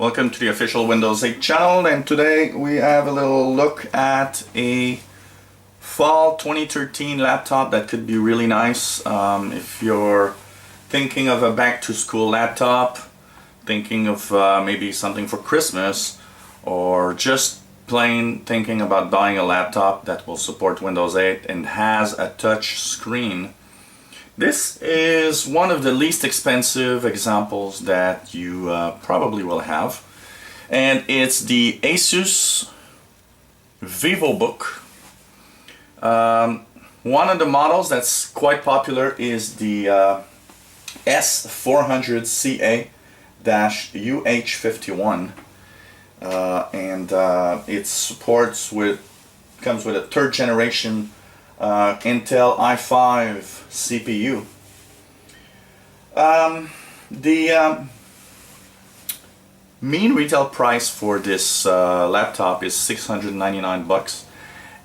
Welcome to the official Windows 8 channel, and today we have a little look at a fall 2013 laptop that could be really nice if you're thinking of a back-to-school laptop, thinking of maybe something for Christmas, or just plain thinking about buying a laptop that will support Windows 8 and has a touch screen. This is one of the least expensive examples that you probably will have, and it's the ASUS VivoBook. One of the models that's quite popular is the S400CA UH51, and it comes with a third generation Intel i5 CPU. The mean retail price for this laptop is $699,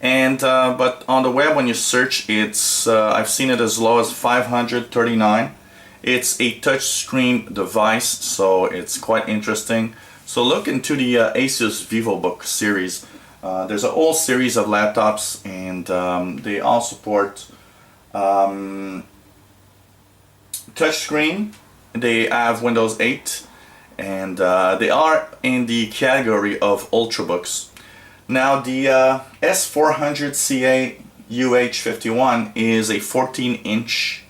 and but on the web when you search, it's I've seen it as low as $539. It's a touchscreen device, so it's quite interesting. So look into the ASUS VivoBook series. There's a whole series of laptops, and they all support touchscreen. They have Windows 8, and they are in the category of ultrabooks. Now the S400CA UH51 is a 14-inch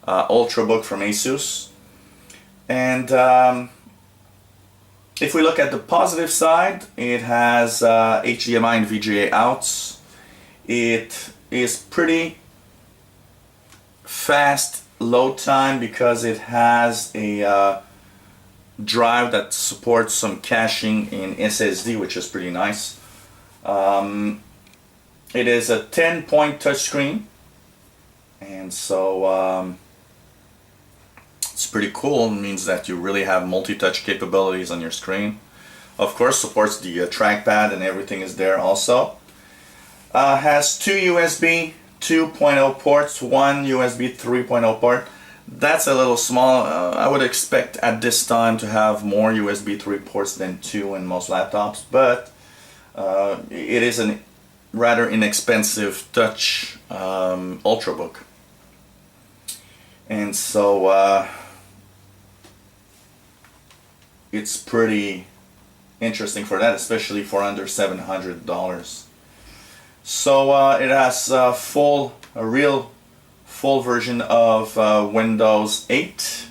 ultrabook from ASUS, and if we look at the positive side, it has HDMI and VGA outs. It is pretty fast load time because it has a drive that supports some caching in SSD, which is pretty nice. It is a 10-point touchscreen, and so it's pretty cool. It means that you really have multi-touch capabilities on your screen. Of course, supports the trackpad, and everything is there also. Has two USB 2.0 ports, one USB 3.0 port. That's a little small. I would expect at this time to have more USB 3 ports than 2 in most laptops, but it is a rather inexpensive touch ultrabook. And so it's pretty interesting for that, especially for under $700. So it has a real full version of Windows 8.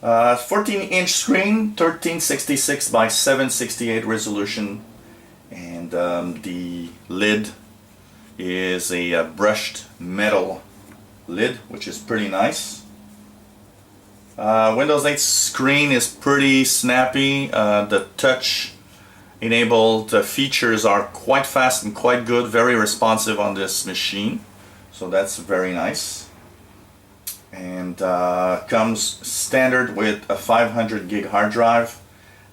14-inch screen, 1366 by 768 resolution, and the lid is a brushed metal lid, which is pretty nice. Windows 8 screen is pretty snappy. The touch enabled features are quite fast and quite good, very responsive on this machine, so that's very nice. And comes standard with a 500 gig hard drive,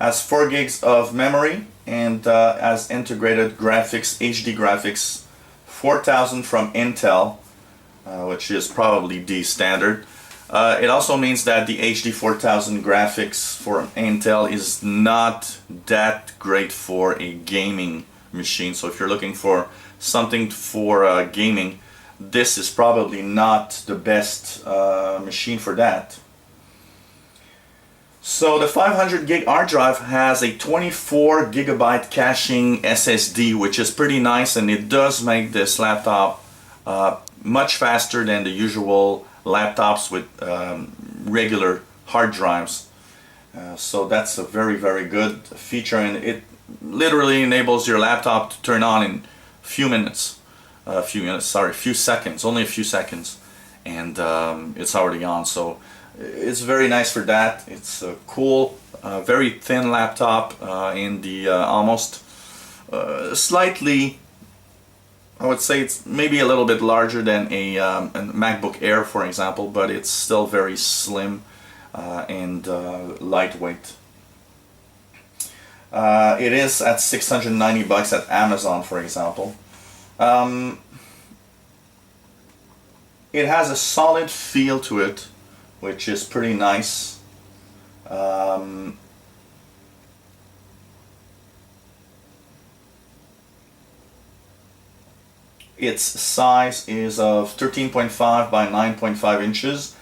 has 4 gigs of memory, and has integrated graphics, HD graphics 4000 from Intel, which is probably the standard. It also means that the HD 4000 graphics for Intel is not that great for a gaming machine. So if you're looking for something for gaming, this is probably not the best machine for that. So the 500 gig hard drive has a 24 gigabyte caching SSD, which is pretty nice, and it does make this laptop much faster than the usual laptops with regular hard drives. So that's a very, very good feature, and it literally enables your laptop to turn on in a few seconds, only a few seconds, and it's already on. So it's very nice for that. It's a cool, very thin laptop in the almost slightly, I would say it's maybe a little bit larger than a MacBook Air, for example, but it's still very slim and lightweight. It is at $690 at Amazon, for example. It has a solid feel to it. which is pretty nice. Its size is of 13.5 by 9.5 inches,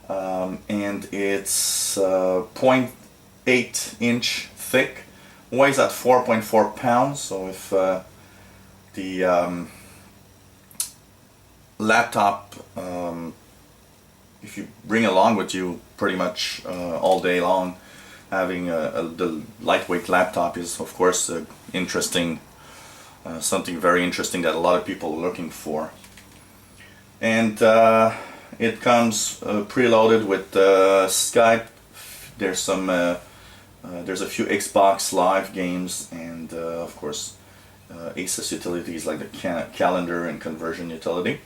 and it's 0.8 inch thick, weighs at 4.4 pounds. So if the laptop, if you bring along with you pretty much all day long, having the lightweight laptop is of course interesting. Something very interesting that a lot of people are looking for. And it comes preloaded with Skype. There's some there's a few Xbox Live games, and of course ASUS utilities like the calendar and conversion utility.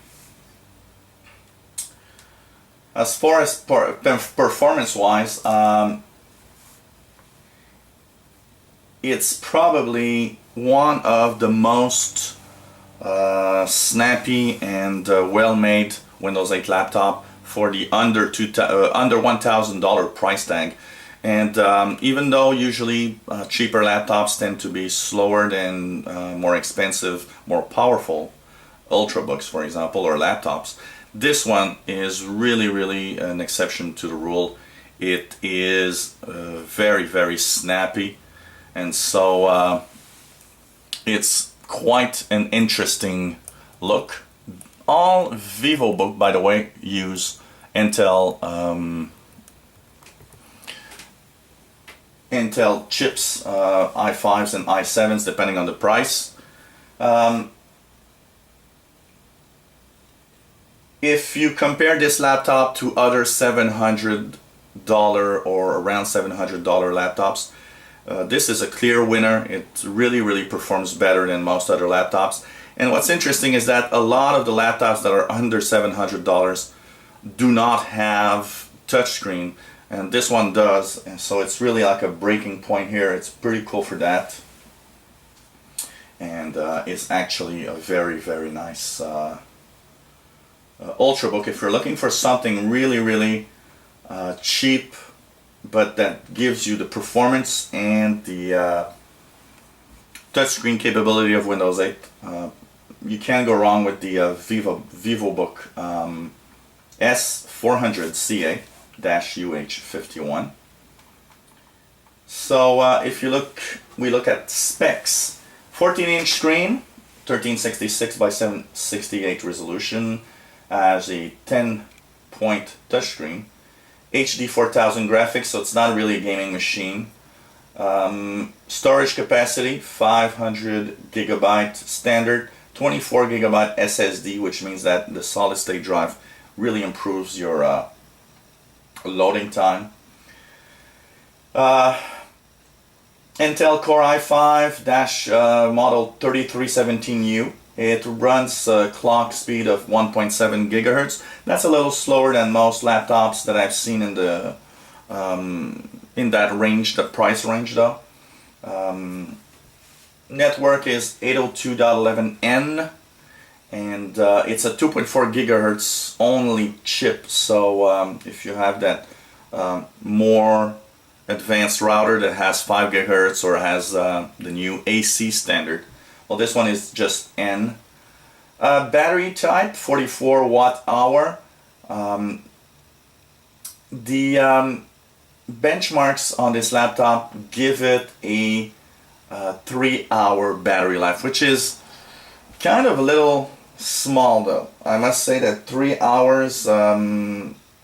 As far as performance wise, it's probably one of the most snappy and well-made Windows 8 laptop for the under $1,000 price tag. And even though usually cheaper laptops tend to be slower than more expensive, more powerful ultrabooks, for example, or laptops, this one is really an exception to the rule. It is very snappy, and so it's quite an interesting look. All vivobook, by the way, use Intel chips, i5s and i7s, depending on the price. If you compare this laptop to other $700 or around $700 laptops, this is a clear winner. It really performs better than most other laptops. And what's interesting is that a lot of the laptops that are under $700 do not have touchscreen, and this one does, and so it's really like a breaking point here. It's pretty cool for that, and it's actually a very nice ultrabook. If you're looking for something really cheap, but that gives you the performance and the touchscreen capability of Windows 8, you can't go wrong with the vivobook S400CA UH51. So if you we look at specs. 14-inch screen, 1366 by 768 resolution, has a 10-point touchscreen, HD 4000 graphics, so it's not really a gaming machine. Storage capacity 500 gigabyte standard, 24 gigabyte SSD, which means that the solid state drive really improves your loading time. Intel Core i5 model 3317U. It runs a clock speed of 1.7 gigahertz. That's a little slower than most laptops that I've seen in the in that range, the price range though. Network is 802.11n, and it's a 2.4 gigahertz only chip. So if you have that more advanced router that has 5 gigahertz or has the new AC standard, well, this one is just N. Battery type 44 watt hour. The benchmarks on this laptop give it a 3-hour battery life, which is kind of a little small though. I must say that 3 hours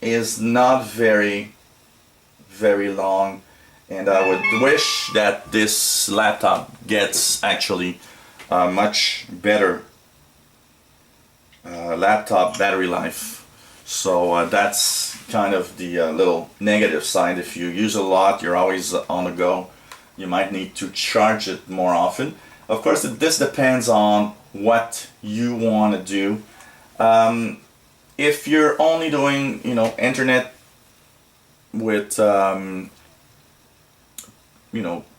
is not very long, and I would wish that this laptop gets actually much better laptop battery life. So that's kind of the little negative side. If you use a lot, you're always on the go, you might need to charge it more often. Of course, this depends on what you want to do. If you're only doing, internet with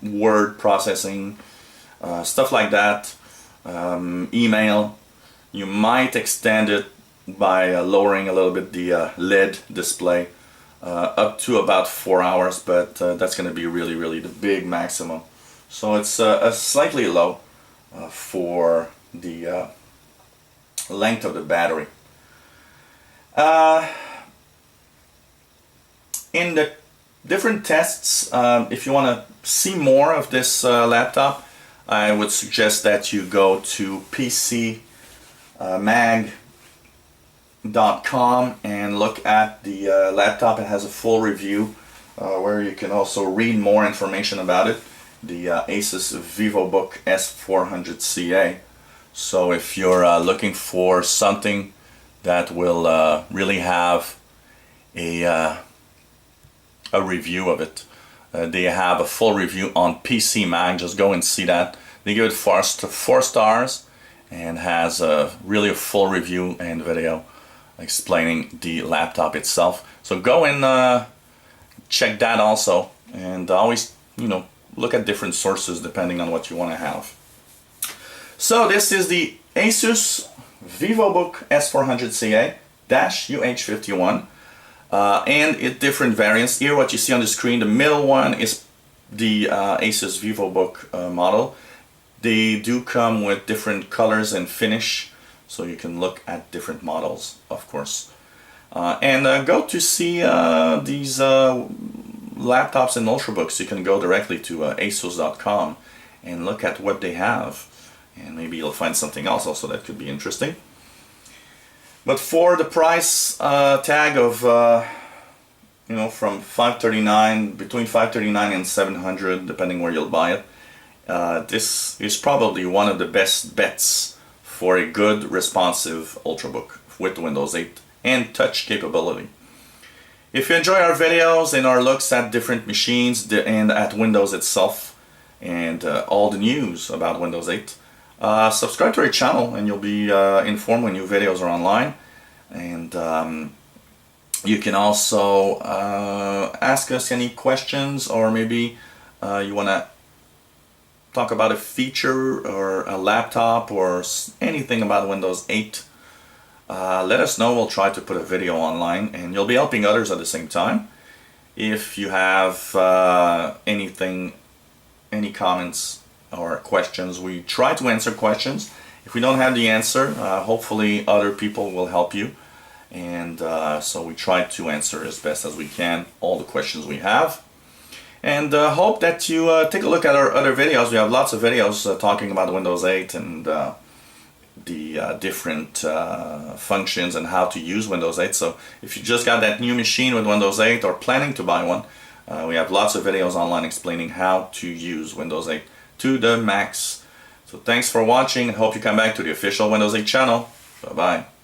word processing, stuff like that, email, you might extend it by lowering a little bit the LED display. up to about 4 hours, but that's going to be really the big maximum. So it's slightly low for the length of the battery. In the different tests, if you want to see more of this laptop, I would suggest that you go to PCMag.com and look at the laptop. It has a full review where you can also read more information about it. The ASUS VivoBook S400CA. So if you're looking for something that will really have a review of it, they have a full review on PC Mag. Just go and see that. They give it 4 stars and has really a full review and video explaining the laptop itself. So go and check that also, and always, you know, look at different sources depending on what you want to have. So this is the ASUS VivoBook S400CA UH51. And it different variants. Here what you see on the screen, the middle one is the ASUS VivoBook model. They do come with different colors and finish, so you can look at different models, of course. And go to see these laptops and ultrabooks. You can go directly to asus.com and look at what they have, and maybe you'll find something else also that could be interesting. But for the price tag of you know, from $539, between $539 and $700, depending where you'll buy it, this is probably one of the best bets for a good responsive ultrabook with Windows 8 and touch capability. If you enjoy our videos and our looks at different machines and at Windows itself and all the news about Windows 8, subscribe to our channel and you'll be informed when new videos are online. And you can also ask us any questions, or maybe you want to talk about a feature or a laptop or anything about Windows 8. Let us know. We'll try to put a video online, and you'll be helping others at the same time. If you have anything, any comments or questions, we try to answer questions. If we don't have the answer, hopefully other people will help you. And so we try to answer as best as we can all the questions we have. And hope that you take a look at our other videos. We have lots of videos talking about Windows 8 and the different functions and how to use Windows 8. So if you just got that new machine with Windows 8 or planning to buy one, we have lots of videos online explaining how to use Windows 8 to the max. So thanks for watching, and hope you come back to the official Windows 8 channel. Bye-bye.